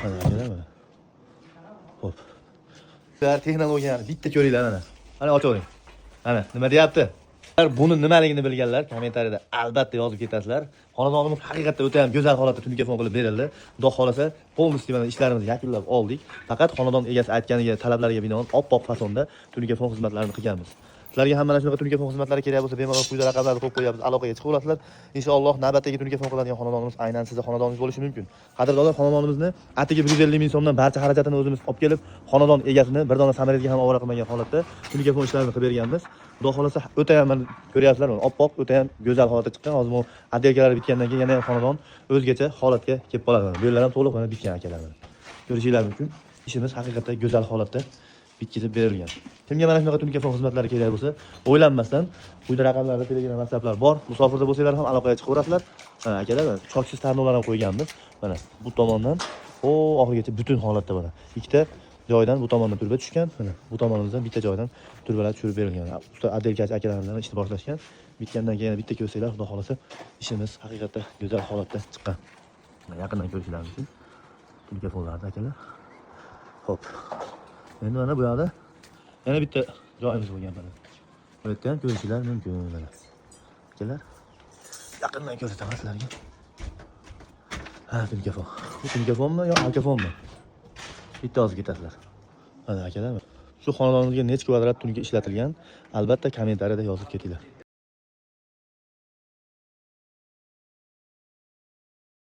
Mana keladimi? Xo'p. Sizlar texnologiyani bitta ko'ringlar mana. Mana ochavering. Mana nima deyapti? Buni nimaligini bilganlar kommentariyada albatta yozib ketasizlar. Xonadonimiz haqiqatda o'ta ham go'zal holatda telefon qilib berildi. Xudo xolasa, polностью mana ishlarimizni yakunlab oldik. Faqat xonadon egasi aytganiga, talablariga binoan oppoq fasonda telefon xizmatlarini qilganmiz. Sizlarga ham mana shunaqa telefon xizmatlari kerak bo'lsa, bemalol quyida raqamlarni qo'yib qo'yamiz, aloqaga chiqib olasizlar. Inshaalloh navbatdagi telefon qiladigan xonadonimiz aynan sizning xonadoningiz bo'lishi mumkin. Qadrdonlar, xonadonimizni atigi 150 ming so'mdan barcha xarajatini o'zimiz olib kelib, xonadon egasini bir dona samolyotga ham ovora qilmagan holatda telefon ishlarini qilib berganmiz. Xudo xolasa o'ta ham ko'ryapsizlar, oppoq, o'ta ham go'zal holatda chiqqan. Hozir bu atdelkalari bitgandan keyin yana ham xonadon o'zgacha holatga kelib qoladi. Bu yerlar ham to'liq mana bitgan akalar. Ko'rishingiz mumkin. Ishimiz haqiqatda go'zal holatda bitkizib berilgan. Kimga mana shunaqa telefon xizmatlari kerak bo'lsa, o'ylanmasdan quyida raqamlarda, Telegram, WhatsApplar bor. Musofirda bo'lsanglar ham aloqaga chiqaverasizlar. Mana akalar, choksiz tarnovlar ham qo'yganmiz. Mana bu tomondan oxirigacha butun holatda mana. Ikkita joydan bu tomondan turba tushgan. Mana bu tomonimizdan bitta joydan turbalar tushirib berilgan. Usta Adelkachi akalar bilan ishni boshlashgan. Bitgandan keyin bitta ko'rsanglar, xudo xolasa, ishimiz haqiqatda go'zal holatda chiqqan. Yaqindan ko'rishingiz mumkin. Telefonlarda akalar. Xo'p. Endi mana bu yoqda yana bitta joyimiz bo'lgan mana. Bu yerda ham ko'rishingiz mumkin mana. Akalar, yaqindan ko'rsataman sizlarga. Ha, telefon. Bu telefonmi yo alkafonmi? Bitta yozib ketasizlar. Mana akalar. Shu xonadonimizga necha kvadrat tunga ishlatilgan? Albatta kommentariyada yozib ketinglar.